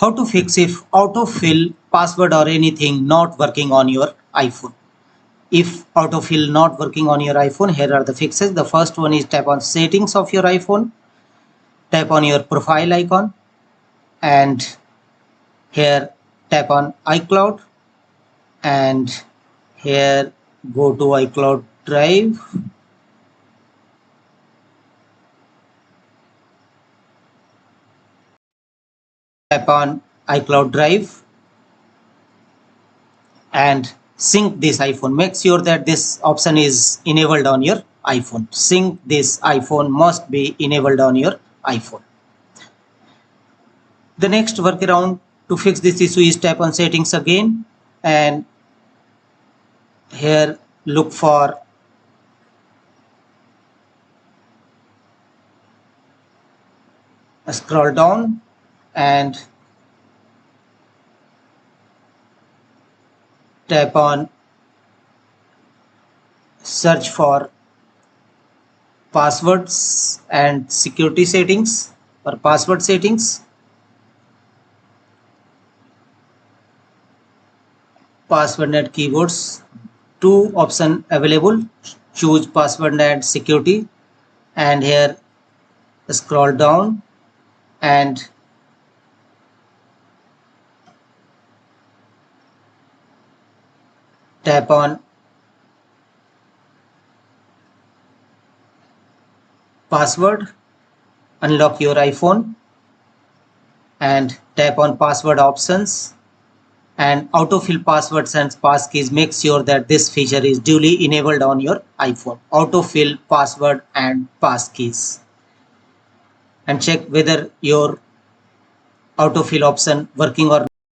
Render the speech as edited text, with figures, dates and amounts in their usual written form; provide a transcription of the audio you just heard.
How to fix if autofill password or anything not working on your iPhone. If autofill not working on your iPhone, here are the fixes. The first one is tap on settings of your iPhone, tap on your profile icon, and here tap on iCloud, and here go to iCloud Drive. Tap on iCloud Drive and sync this iPhone. Make sure that this option is enabled on your iPhone. Sync this iPhone must be enabled on your iPhone. The next workaround to fix this issue is tap on settings again, and here look for scroll down and tap on search for passwords and security settings or password settings. Password net keywords, two options available. Choose password net security, and here scroll down and tap on password, unlock your iPhone and tap on password options, and autofill passwords and passkeys. Make sure that this feature is duly enabled on your iPhone. Autofill password and passkeys, and check whether your autofill option working or